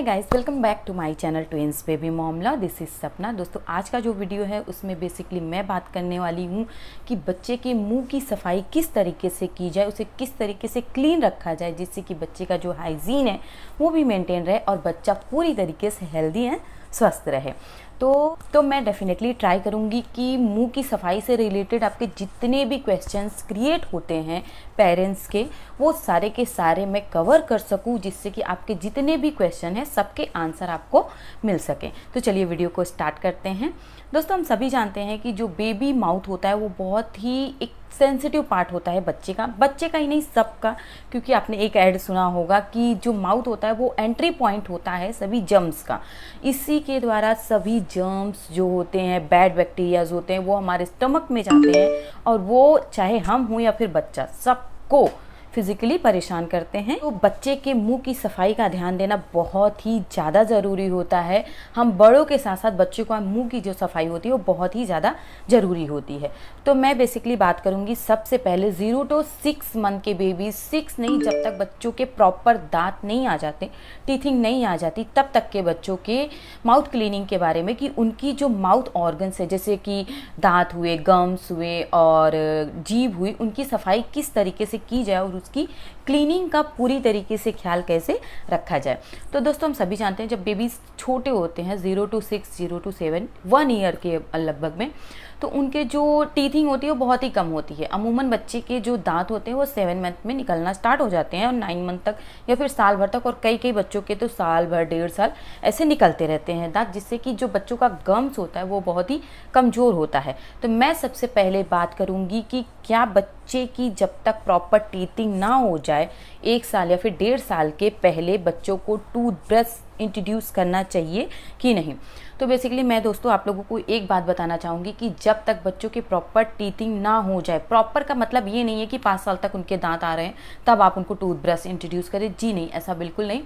Hi guys, welcome back to my channel twins baby Momla. This is Sapna. दोस्तों, आज का जो वीडियो है उसमें बेसिकली मैं बात करने वाली हूँ कि बच्चे के मुंह की सफाई किस तरीके से की जाए, उसे किस तरीके से क्लीन रखा जाए जिससे कि बच्चे का जो हाइजीन है वो भी मेंटेन रहे और बच्चा पूरी तरीके से हेल्दी एंड स्वस्थ रहे। तो मैं डेफिनेटली ट्राई करूँगी कि मुंह की सफाई से रिलेटेड आपके जितने भी क्वेश्चंस क्रिएट होते हैं पेरेंट्स के, वो सारे के सारे मैं कवर कर सकूँ जिससे कि आपके जितने भी क्वेश्चन हैं सबके आंसर आपको मिल सके। तो चलिए वीडियो को स्टार्ट करते हैं। दोस्तों, हम सभी जानते हैं कि जो बेबी माउथ होता है वो बहुत ही एक सेंसिटिव पार्ट होता है बच्चे का ही नहीं सबका, क्योंकि आपने एक ऐड सुना होगा कि जो माउथ होता है वो एंट्री पॉइंट होता है सभी जर्म्स का। इसी के द्वारा सभी जर्म्स जो होते हैं, बैड बैक्टीरियाज होते हैं, वो हमारे स्टमक में जाते हैं और वो चाहे हम हों या फिर बच्चा, सबको फिजिकली परेशान करते हैं। तो बच्चे के मुंह की सफाई का ध्यान देना बहुत ही ज़्यादा ज़रूरी होता है। हम बड़ों के साथ साथ बच्चों का मुंह की जो सफाई होती है वो बहुत ही ज़्यादा ज़रूरी होती है। तो मैं बेसिकली बात करूंगी सबसे पहले 0 to 6 मंथ के बेबी, 6 नहीं, जब तक बच्चों के प्रॉपर दांत नहीं आ जाते, टीथिंग नहीं आ जाती, तब तक के बच्चों के माउथ क्लीनिंग के बारे में कि उनकी जो माउथ ऑर्गन्स है जैसे कि दांत हुए, गम्स हुए और जीभ हुई, उनकी सफाई किस तरीके से की जाए और उसकी क्लीनिंग का पूरी तरीके से ख्याल कैसे रखा जाए। तो दोस्तों, हम सभी जानते हैं जब बेबीज छोटे होते हैं 0 to 6, 0 to 7, 1 ईयर के लगभग में, तो उनके जो टीथिंग होती है वो बहुत ही कम होती है। अमूमन बच्चे के जो दांत होते हैं वो 7 मंथ में निकलना स्टार्ट हो जाते हैं और 9 मंथ तक या फिर साल भर तक, और कई बच्चों के तो साल भर, 1.5 साल ऐसे निकलते रहते हैं दांत, जिससे कि जो बच्चों का गम्स होता है वो बहुत ही कमज़ोर होता है। तो मैं सबसे पहले बात करूँगी कि क्या बच्चे की जब तक प्रॉपर टीथिंग ना हो जाए 1 साल या फिर 1.5 साल के पहले बच्चों को टूथब्रश इंट्रोड्यूस करना चाहिए कि नहीं। तो बेसिकली मैं दोस्तों आप लोगों को एक बात बताना चाहूँगी कि जब तक बच्चों के प्रॉपर टीथिंग ना हो जाए, प्रॉपर का मतलब ये नहीं है कि 5 साल तक उनके दांत आ रहे हैं तब आप उनको टूथब्रश इंट्रोड्यूस करें, जी नहीं, ऐसा बिल्कुल नहीं।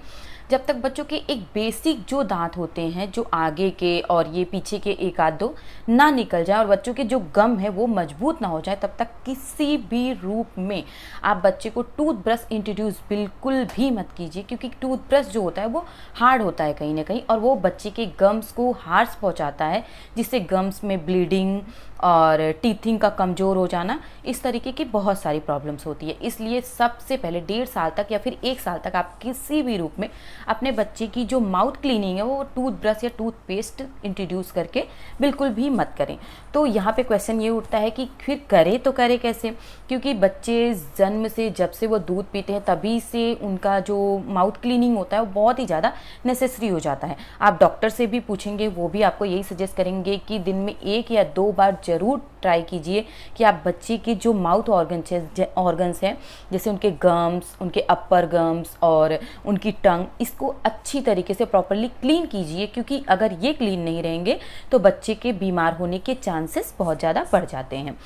जब तक बच्चों के एक बेसिक जो दांत होते हैं, जो आगे के और ये पीछे के एक आध दो ना निकल जाए और बच्चों के जो गम है वो मजबूत ना हो जाए, तब तक किसी भी रूप में आप बच्चे को टूथब्रश इंट्रोड्यूस बिल्कुल भी मत कीजिए, क्योंकि टूथब्रश जो होता है वो हार्ड होता है कहीं ना कहीं और वो बच्चे के गम्स को हार्श पहुंचाता है, जिससे गम्स में ब्लीडिंग और टीथिंग का कमज़ोर हो जाना, इस तरीके की बहुत सारी प्रॉब्लम्स होती है। इसलिए सबसे पहले 1.5 साल तक या फिर 1 साल तक आप किसी भी रूप में अपने बच्चे की जो माउथ क्लीनिंग है वो टूथब्रश या टूथपेस्ट इंट्रोड्यूस करके बिल्कुल भी मत करें। तो यहाँ पे क्वेश्चन ये उठता है कि फिर करें तो करें कैसे, क्योंकि बच्चे जन्म से जब से वो दूध पीते हैं तभी से उनका जो माउथ क्लीनिंग होता है वो बहुत ही ज़्यादा नेसेसरी हो जाता है। आप डॉक्टर से भी पूछेंगे, वो भी आपको यही सजेस्ट करेंगे कि दिन में 1 या 2 बार ज़रूर ट्राई कीजिए कि आप बच्चे के जो माउथ ऑर्गन्स हैं जैसे उनके गम्स, उनके अपर गम्स और उनकी टंग, इसको अच्छी तरीके से प्रॉपरली क्लीन कीजिए, क्योंकि अगर ये क्लीन नहीं रहेंगे तो बच्चे के बीमार होने के चांसेस बहुत ज़्यादा बढ़ जाते हैं।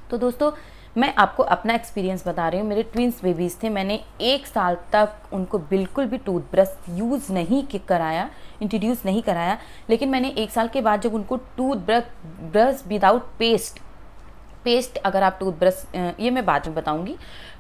तो दोस्तों, मैं आपको अपना एक्सपीरियंस बता रही हूँ। मेरे ट्विंस बेबीज़ थे, मैंने 1 साल तक उनको बिल्कुल भी टूथब्रश यूज़ नहीं कराया, इंट्रोड्यूस नहीं कराया, लेकिन मैंने 1 साल के बाद जब उनको टूथब्रश विदाउट पेस्ट अगर आप टूथब्रश, ये मैं बाद में बताऊंगी,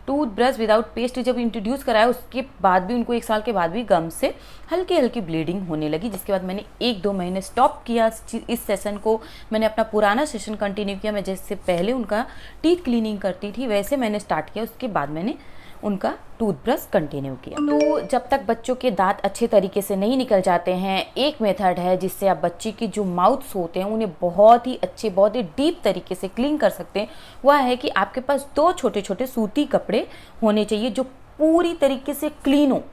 टूथब्रश विदाउट पेस्ट जब इंट्रोड्यूस कराया उसके बाद भी उनको 1 साल के बाद भी गम से हल्की हल्की ब्लीडिंग होने लगी, जिसके बाद मैंने 1-2 महीने स्टॉप किया इस सेशन को। मैंने अपना पुराना सेशन कंटिन्यू किया। मैं जैसे पहले उनका टीथ क्लीनिंग करती थी वैसे मैंने स्टार्ट किया, उसके बाद मैंने उनका टूथब्रश कंटिन्यू किया। तो जब तक बच्चों के दांत अच्छे तरीके से नहीं निकल जाते हैं, एक मेथड है जिससे आप बच्चे के जो माउथ्स होते हैं उन्हें बहुत ही अच्छे, बहुत ही डीप तरीके से क्लीन कर सकते हैं। वह है कि आपके पास 2 छोटे छोटे सूती कपड़े होने चाहिए जो पूरी तरीके से क्लीन हो,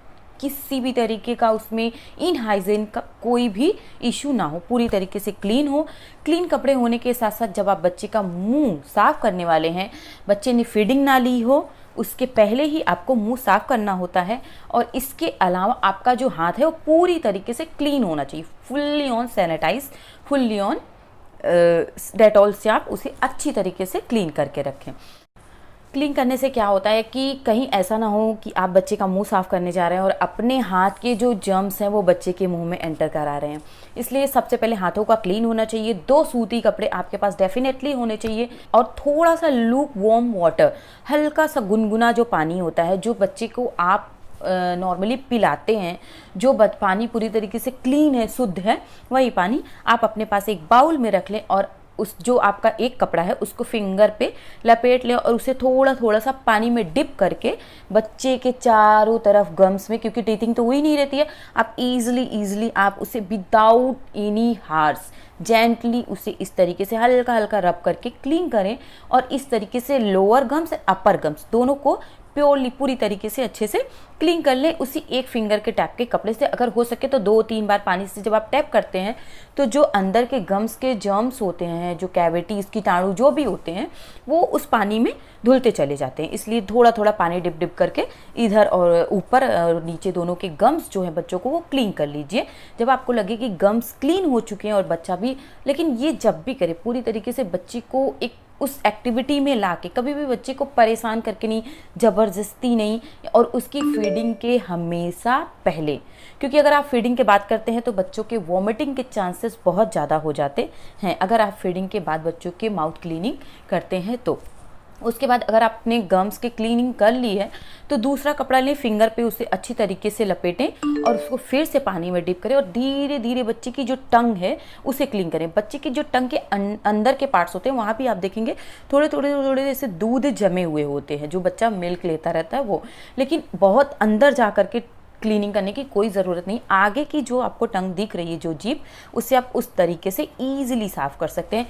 किसी भी तरीके का उसमें इनहाइजीन का कोई भी इशू ना हो, पूरी तरीके से क्लीन हो। क्लीन कपड़े होने के साथ साथ जब आप बच्चे का मुंह साफ़ करने वाले हैं, बच्चे ने फीडिंग ना ली हो, उसके पहले ही आपको मुंह साफ़ करना होता है। और इसके अलावा आपका जो हाथ है वो पूरी तरीके से क्लीन होना चाहिए, fully on sanitize, fully on Dettol से आप उसे अच्छी तरीके से क्लीन करके रखें। क्लीन करने से क्या होता है कि कहीं ऐसा ना हो कि आप बच्चे का मुंह साफ़ करने जा रहे हैं और अपने हाथ के जो जर्म्स हैं वो बच्चे के मुंह में एंटर करा रहे हैं। इसलिए सबसे पहले हाथों का क्लीन होना चाहिए। 2 सूती कपड़े आपके पास डेफिनेटली होने चाहिए और थोड़ा सा लूक वार्म वाटर, हल्का सा गुनगुना जो पानी होता है, जो बच्चे को आप नॉर्मली पिलाते हैं, जो पानी पूरी तरीके से क्लीन है, शुद्ध है, वही पानी आप अपने पास एक बाउल में रख लें और उस जो आपका एक कपड़ा है उसको फिंगर पे लपेट लें और उसे थोड़ा थोड़ा सा पानी में डिप करके बच्चे के चारों तरफ गम्स में, क्योंकि टीथिंग तो हुई नहीं रहती है, आप इजीली आप उसे विदाउट एनी हार्स जेंटली उसे इस तरीके से हल्का हल्का रब करके क्लीन करें और इस तरीके से लोअर गम्स और अपर गम्स दोनों को प्योरली पूरी तरीके से अच्छे से क्लीन कर ले उसी एक फिंगर के टैप के कपड़े से। अगर हो सके तो 2-3 बार पानी से जब आप टैप करते हैं तो जो अंदर के गम्स के जर्म्स होते हैं, जो कैविटीज़, कीटाणु जो भी होते हैं, वो उस पानी में धुलते चले जाते हैं। इसलिए थोड़ा थोड़ा पानी डिप डिप करके इधर और ऊपर और नीचे दोनों के गम्स जो हैं बच्चों को वो क्लीन कर लीजिए। जब आपको लगे कि गम्स क्लीन हो चुके हैं और बच्चा भी, लेकिन ये जब भी करे पूरी तरीके से बच्चे को एक उस एक्टिविटी में लाके, कभी भी बच्चे को परेशान करके नहीं, ज़बरदस्ती नहीं, और उसकी फीडिंग के हमेशा पहले, क्योंकि अगर आप फीडिंग के बाद करते हैं तो बच्चों के वॉमिटिंग के चांसेस बहुत ज़्यादा हो जाते हैं। अगर आप फीडिंग के बाद बच्चों के माउथ क्लीनिंग करते हैं तो उसके बाद अगर आपने गम्स की क्लीनिंग कर ली है तो दूसरा कपड़ा लें, फिंगर पे उसे अच्छी तरीके से लपेटें और उसको फिर से पानी में डिप करें और धीरे धीरे बच्चे की जो टंग है उसे क्लीन करें। बच्चे की जो टंग के अंदर के पार्ट्स होते हैं वहाँ भी आप देखेंगे थोड़े थोड़े जैसे दूध जमे हुए होते हैं, जो बच्चा मिल्क लेता रहता है वो, लेकिन बहुत अंदर जा करके क्लीनिंग करने की कोई ज़रूरत नहीं। आगे की जो आपको टंग दिख रही है, जो जीभ, उससे आप उस तरीके से ईजिली साफ़ कर सकते हैं।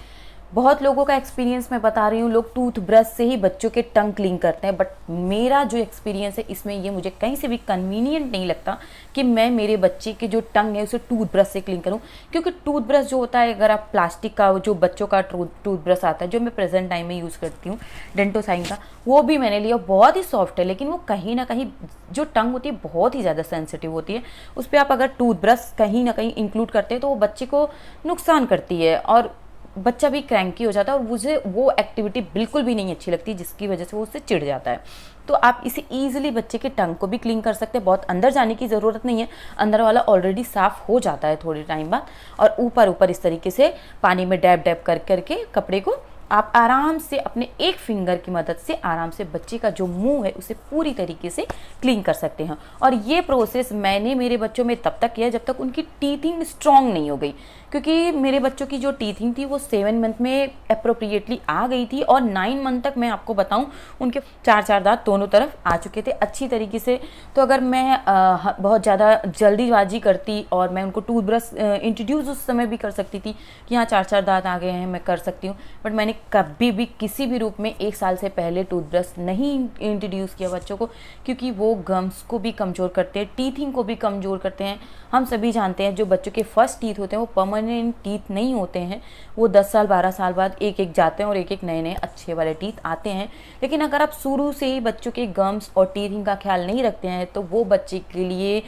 बहुत लोगों का एक्सपीरियंस मैं बता रही हूँ, लोग टूथ ब्रश से ही बच्चों के टंग क्लीन करते हैं, बट मेरा जो एक्सपीरियंस है इसमें ये मुझे कहीं से भी कन्वीनियंट नहीं लगता कि मैं मेरे बच्चे के जो टंग है उसे टूथ ब्रश से क्लीन करूँ। क्योंकि टूथ ब्रश जो होता है, अगर आप प्लास्टिक का जो बच्चों का टूथ ब्रश आता है, जो मैं प्रेजेंट टाइम में यूज़ करती हूँ डेंटोसाइन का, वो भी मैंने लिया, बहुत ही सॉफ्ट है, लेकिन वो कहीं ना कहीं जो टंग होती है बहुत ही ज़्यादा सेंसिटिव होती है। उस पर आप अगर टूथ ब्रश कहीं ना कहीं इंक्लूड करते हैं तो वो बच्चे को नुकसान करती है और बच्चा भी क्रैंकी हो जाता है और मुझे वो एक्टिविटी बिल्कुल भी नहीं अच्छी लगती, जिसकी वजह से वो उससे चिढ़ जाता है। तो आप इसे ईजिली बच्चे के टंग को भी क्लीन कर सकते हैं, बहुत अंदर जाने की ज़रूरत नहीं है, अंदर वाला ऑलरेडी साफ़ हो जाता है थोड़े टाइम बाद। और ऊपर इस तरीके से पानी में डैब डैब करके कपड़े को आप आराम से अपने एक फिंगर की मदद से आराम से बच्चे का जो मुंह है उसे पूरी तरीके से क्लीन कर सकते हैं। और ये प्रोसेस मैंने मेरे बच्चों में तब तक किया जब तक उनकी टीथिंग स्ट्रॉन्ग नहीं हो गई, क्योंकि मेरे बच्चों की जो टीथिंग थी वो 7 मंथ में अप्रोप्रिएटली आ गई थी और 9 मंथ तक मैं आपको बताऊं उनके 4 दांत दोनों तरफ आ चुके थे अच्छी तरीके से। तो अगर मैं बहुत ज़्यादा जल्दीबाजी करती और मैं उनको टूथब्रश इंट्रोड्यूस उस समय भी कर सकती थी कि हाँ 4 दांत आ गए हैं, मैं कर सकती हूँ, बट मैंने कभी भी किसी भी रूप में 1 साल से पहले टूथब्रश नहीं इंट्रोड्यूस किया बच्चों को, क्योंकि वो गम्स को भी कमज़ोर करते हैं, टीथिंग को भी कमज़ोर करते हैं। हम सभी जानते हैं जो बच्चों के फर्स्ट टीथ होते हैं वो परमानेंट टीथ नहीं होते हैं, वो 10 साल 12 साल बाद एक जाते हैं और एक नए अच्छे वाले टीथ आते हैं। लेकिन अगर आप शुरू से ही बच्चों के गम्स और टीथिंग का ख्याल नहीं रखते हैं तो वो बच्चे के लिए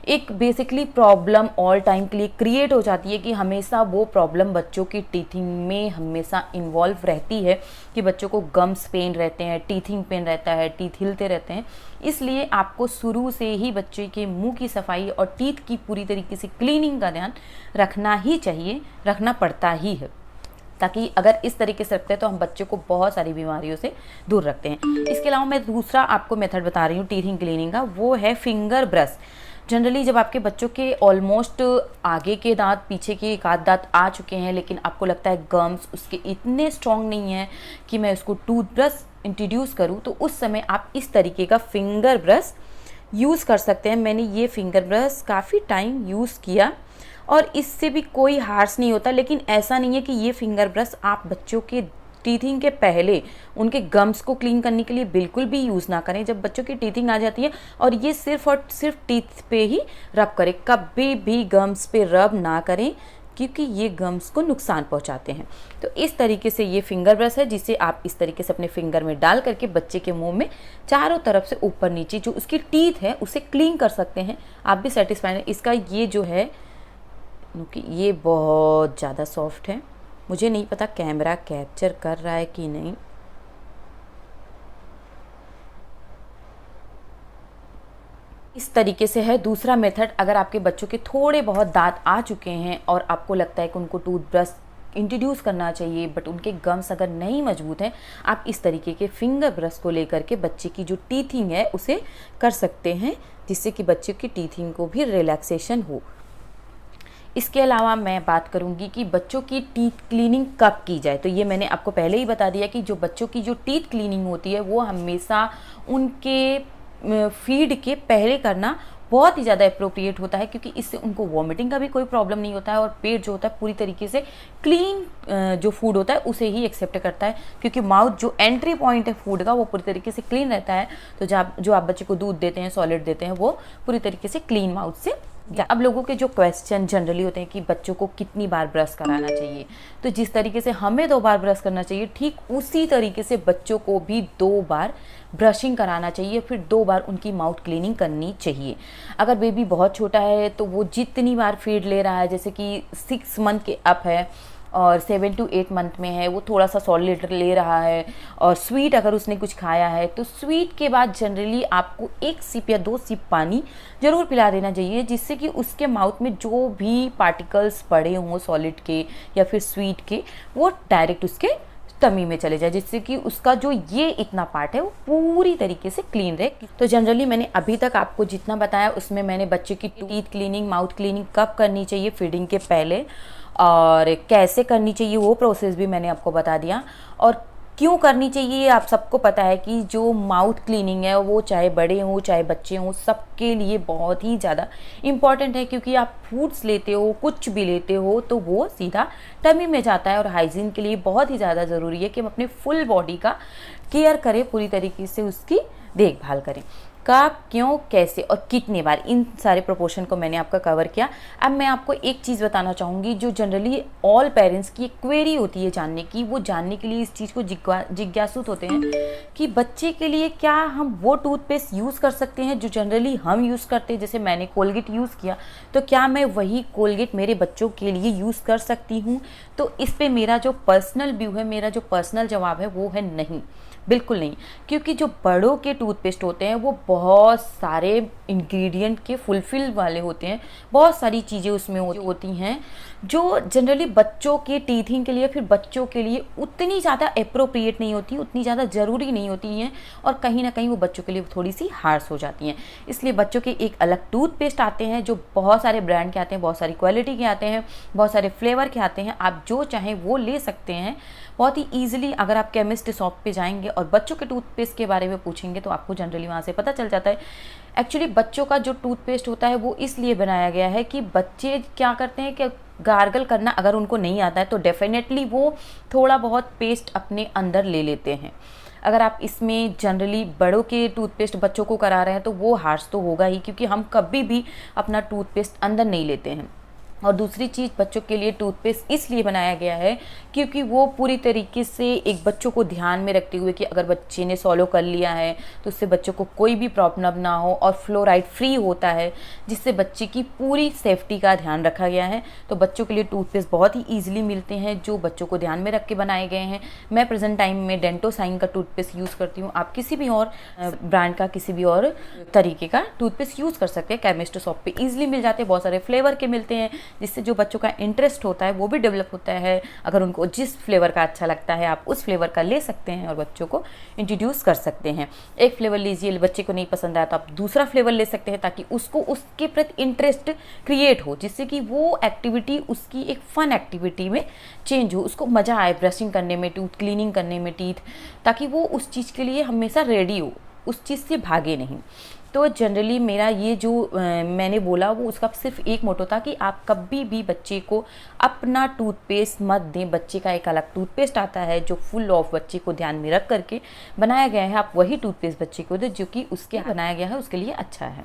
एक बेसिकली प्रॉब्लम ऑल टाइम के लिए क्रिएट हो जाती है कि हमेशा वो प्रॉब्लम बच्चों की टीथिंग में हमेशा इन्वॉल्व रहती है कि बच्चों को गम्स पेन रहते हैं, टीथिंग पेन रहता है, टीथ हिलते रहते हैं। इसलिए आपको शुरू से ही बच्चे के मुंह की सफाई और टीथ की पूरी तरीके से क्लीनिंग का ध्यान रखना ही चाहिए, रखना पड़ता ही है, ताकि अगर इस तरीके से रखते हैं तो हम बच्चों को बहुत सारी बीमारियों से दूर रखते हैं। इसके अलावा मैं दूसरा आपको मेथड बता रही हूँ टीथिंग क्लीनिंग का, वो है फिंगर ब्रश। जनरली जब आपके बच्चों के ऑलमोस्ट आगे के दांत, पीछे के एक आध दांत आ चुके हैं, लेकिन आपको लगता है गम्स उसके इतने स्ट्रॉन्ग नहीं है कि मैं उसको टूथब्रश इंट्रोड्यूस करूं, तो उस समय आप इस तरीके का फिंगर ब्रश यूज़ कर सकते हैं। मैंने ये फिंगर ब्रश काफ़ी टाइम यूज़ किया और इससे भी कोई हार्श नहीं होता, लेकिन ऐसा नहीं है कि ये फिंगर ब्रश आप बच्चों के टीथिंग के पहले उनके गम्स को क्लीन करने के लिए बिल्कुल भी यूज़ ना करें। जब बच्चों की टीथिंग आ जाती है और ये सिर्फ और सिर्फ टीथ पे ही रब करें, कभी भी गम्स पे रब ना करें, क्योंकि ये गम्स को नुकसान पहुंचाते हैं। तो इस तरीके से ये फिंगर ब्रश है जिसे आप इस तरीके से अपने फिंगर में डाल करके बच्चे के मुंह में चारों तरफ से ऊपर नीचे जो उसकी टीथ है उसे क्लीन कर सकते हैं। आप भी सेटिस्फाइड हैं। इसका ये जो है ये बहुत ज़्यादा सॉफ्ट है, मुझे नहीं पता कैमरा कैप्चर कर रहा है कि नहीं। इस तरीके से है। दूसरा मेथड, अगर आपके बच्चों के थोड़े बहुत दांत आ चुके हैं और आपको लगता है कि उनको टूथब्रश इंट्रोड्यूस करना चाहिए, बट उनके गम्स अगर नहीं मजबूत हैं, आप इस तरीके के फिंगर ब्रश को लेकर के बच्चे की जो टीथिंग है उसे कर सकते हैं, जिससे कि बच्चे की टीथिंग को भी रिलैक्सेशन हो। इसके अलावा मैं बात करूंगी कि बच्चों की टीथ क्लीनिंग कब की जाए। तो ये मैंने आपको पहले ही बता दिया कि जो बच्चों की जो टीथ क्लीनिंग होती है वो हमेशा उनके फीड के पहले करना बहुत ही ज़्यादा अप्रोप्रिएट होता है, क्योंकि इससे उनको वॉमिटिंग का भी कोई प्रॉब्लम नहीं होता है और पेट जो होता है पूरी तरीके से क्लीन जो फूड होता है उसे ही एक्सेप्ट करता है, क्योंकि माउथ जो एंट्री पॉइंट है फूड का वो पूरी तरीके से क्लीन रहता है। तो जो आप बच्चे को दूध देते हैं, सॉलिड देते हैं, वो पूरी तरीके से क्लीन माउथ से। अब लोगों के जो क्वेश्चन जनरली होते हैं कि बच्चों को कितनी बार ब्रश कराना चाहिए, तो जिस तरीके से हमें 2 बार ब्रश करना चाहिए, ठीक उसी तरीके से बच्चों को भी 2 बार ब्रशिंग कराना चाहिए, फिर 2 बार उनकी माउथ क्लीनिंग करनी चाहिए। अगर बेबी बहुत छोटा है तो वो जितनी बार फीड ले रहा है, जैसे कि 6 मंथ के अप है और 7 to 8 मंथ में है, वो थोड़ा सा सॉलिड ले रहा है और स्वीट अगर उसने कुछ खाया है तो स्वीट के बाद जनरली आपको 1 सिप या 2 सिप पानी ज़रूर पिला देना चाहिए, जिससे कि उसके माउथ में जो भी पार्टिकल्स पड़े हों सॉलिड के या फिर स्वीट के, वो डायरेक्ट उसके टमी में चले जाए, जिससे कि उसका जो ये इतना पार्ट है वो पूरी तरीके से क्लीन रहे। तो जनरली मैंने अभी तक आपको जितना बताया उसमें मैंने बच्चे की टीथ क्लीनिंग, माउथ क्लीनिंग कब करनी चाहिए फीडिंग के पहले और कैसे करनी चाहिए वो प्रोसेस भी मैंने आपको बता दिया, और क्यों करनी चाहिए आप सबको पता है कि जो माउथ क्लीनिंग है वो चाहे बड़े हों चाहे बच्चे हों सबके लिए बहुत ही ज़्यादा इम्पॉर्टेंट है, क्योंकि आप फूड्स लेते हो, कुछ भी लेते हो तो वो सीधा टमी में जाता है, और हाइजीन के लिए बहुत ही ज़्यादा ज़रूरी है कि हम अपने फुल बॉडी का केयर करें, पूरी तरीके से उसकी देखभाल करें। कब, क्यों, कैसे और कितनी बार, इन सारे प्रोपोर्शन को मैंने आपका कवर किया। अब मैं आपको एक चीज़ बताना चाहूँगी जो जनरली ऑल पेरेंट्स की एक क्वेरी होती है जानने की, वो जानने के लिए इस चीज़ को जिज्ञासुत होते हैं कि बच्चे के लिए क्या हम वो टूथपेस्ट यूज़ कर सकते हैं जो जनरली हम यूज़ करते हैं। जैसे मैंने कोलगेट यूज़ किया तो क्या मैं वही कोलगेट मेरे बच्चों के लिए यूज़ कर सकती हूँ? तो इस पर मेरा जो पर्सनल व्यू है, मेरा जो पर्सनल जवाब है वो है नहीं, बिल्कुल नहीं। क्योंकि जो बड़ों के टूथपेस्ट होते हैं वो बहुत सारे इंग्रेडिएंट के फुलफिल वाले होते हैं, बहुत सारी चीज़ें उसमें होती हैं जो जनरली बच्चों के टीथिंग के लिए, फिर बच्चों के लिए उतनी ज़्यादा अप्रोप्रिएट नहीं होती, उतनी ज़्यादा ज़रूरी नहीं होती हैं, और कहीं ना कहीं वो बच्चों के लिए थोड़ी सी हार्श हो जाती हैं। इसलिए बच्चों के एक अलग टूथपेस्ट आते हैं जो बहुत सारे ब्रांड के आते हैं, बहुत सारी क्वालिटी के आते हैं, बहुत सारे फ्लेवर के आते हैं, आप जो चाहें वो ले सकते हैं बहुत ही ईजिली। अगर आप केमिस्ट शॉप पे जाएंगे और बच्चों के टूथपेस्ट के बारे में पूछेंगे तो आपको जनरली वहाँ से पता चल जाता है। एक्चुअली बच्चों का जो टूथपेस्ट होता है वो इसलिए बनाया गया है कि बच्चे क्या करते हैं कि गार्गल करना अगर उनको नहीं आता है तो डेफिनेटली वो थोड़ा बहुत पेस्ट अपने अंदर ले लेते हैं। अगर आप इसमें जनरली बड़ों के टूथपेस्ट बच्चों को करा रहे हैं तो वो हार्श तो होगा ही, क्योंकि हम कभी भी अपना टूथपेस्ट अंदर नहीं लेते हैं। और दूसरी चीज़, बच्चों के लिए टूथपेस्ट इसलिए बनाया गया है क्योंकि वो पूरी तरीके से एक बच्चों को ध्यान में रखते हुए कि अगर बच्चे ने सॉलो कर लिया है तो उससे बच्चों को कोई भी प्रॉब्लम ना हो, और फ्लोराइड फ्री होता है जिससे बच्चे की पूरी सेफ्टी का ध्यान रखा गया है। तो बच्चों के लिए टूथपेस्ट बहुत ही ईजिली मिलते हैं जो बच्चों को ध्यान में रख के बनाए गए हैं। मैं प्रेजेंट टाइम में डेंटोसाइन का टूथपेस्ट यूज़ करती हूँ, आप किसी भी और ब्रांड का, किसी भी और तरीके का टूथपेस्ट यूज़ कर सकते हैं। केमिस्ट शॉप पे ईजिली मिल जाते हैं, बहुत सारे फ्लेवर के मिलते हैं, जिससे जो बच्चों का इंटरेस्ट होता है वो भी डेवलप होता है। अगर उनको जिस फ्लेवर का अच्छा लगता है आप उस फ्लेवर का ले सकते हैं और बच्चों को इंट्रोड्यूस कर सकते हैं। एक फ्लेवर लीजिए, बच्चे को नहीं पसंद आया तो आप दूसरा फ्लेवर ले सकते हैं, ताकि उसको उसके प्रति इंटरेस्ट क्रिएट हो, जिससे कि वो एक्टिविटी उसकी एक फन एक्टिविटी में चेंज हो, उसको मज़ा आए ब्रशिंग करने में, टूथ क्लीनिंग करने में, टीथ, ताकि वो उस चीज़ के लिए हमेशा रेडी हो, उस चीज़ से भागे नहीं। तो जनरली मेरा ये जो मैंने बोला वो उसका सिर्फ एक मोटो था कि आप कभी भी बच्चे को अपना टूथपेस्ट मत दें। बच्चे का एक अलग टूथपेस्ट आता है जो फुल ऑफ बच्चे को ध्यान में रख करके बनाया गया है, आप वही टूथपेस्ट बच्चे को दें जो कि उसके बनाया गया है उसके लिए अच्छा है।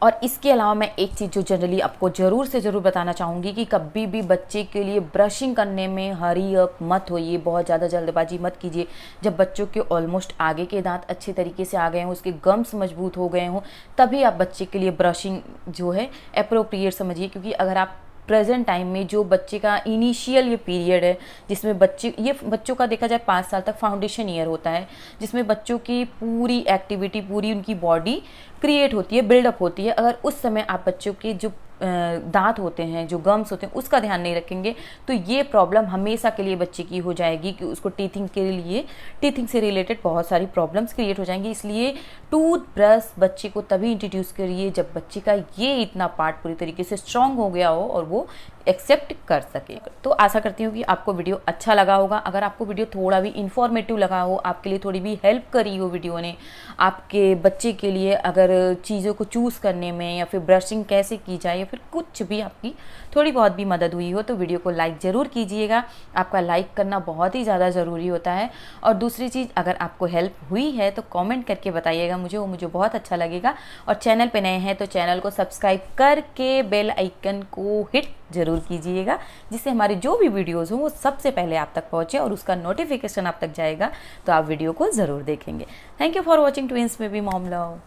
और इसके अलावा मैं एक चीज़ जो जनरली आपको ज़रूर से ज़रूर बताना चाहूँगी कि कभी भी बच्चे के लिए ब्रशिंग करने में हरी अप मत होइए, बहुत ज़्यादा जल्दबाजी मत कीजिए। जब बच्चों के ऑलमोस्ट आगे के दांत अच्छे तरीके से आ गए हों, उसके गम्स मजबूत हो गए हों, तभी आप बच्चे के लिए ब्रशिंग जो है अप्रोप्रिएट समझिए। क्योंकि अगर आप प्रेजेंट टाइम में जो बच्चे का इनिशियल ये पीरियड है जिसमें बच्चों का देखा जाए 5 साल तक फाउंडेशन ईयर होता है, जिसमें बच्चों की पूरी एक्टिविटी, पूरी उनकी बॉडी क्रिएट होती है, बिल्डअप होती है। अगर उस समय आप बच्चों के जो दांत होते हैं, जो गम्स होते हैं, उसका ध्यान नहीं रखेंगे तो ये प्रॉब्लम हमेशा के लिए बच्चे की हो जाएगी कि उसको टीथिंग से रिलेटेड बहुत सारी प्रॉब्लम्स क्रिएट हो जाएंगी। इसलिए टूथब्रश बच्चे को तभी इंट्रोड्यूस करिए जब बच्चे का ये इतना पार्ट पूरी तरीके से स्ट्रांग हो गया हो और वो एक्सेप्ट कर सके। तो आशा करती हूँ कि आपको वीडियो अच्छा लगा होगा। अगर आपको वीडियो थोड़ा भी इन्फॉर्मेटिव लगा हो, आपके लिए थोड़ी भी हेल्प करी हो वीडियो ने, आपके बच्चे के लिए अगर चीज़ों को चूज़ करने में या फिर ब्रशिंग कैसे की जाए या फिर कुछ भी आपकी थोड़ी बहुत भी मदद हुई हो, तो वीडियो को लाइक ज़रूर कीजिएगा। आपका लाइक करना बहुत ही ज़्यादा ज़रूरी होता है। और दूसरी चीज़, अगर आपको हेल्प हुई है तो कमेंट करके बताइएगा मुझे बहुत अच्छा लगेगा। और चैनल पे नए हैं तो चैनल को सब्सक्राइब करके बेल आइकन को हिट ज़रूर कीजिएगा, जिससे हमारे जो भी वीडियोज़ हों वो सबसे पहले आप तक पहुँचे और उसका नोटिफिकेशन आप तक जाएगा तो आप वीडियो को ज़रूर देखेंगे। Thank you for watching twins baby mom love.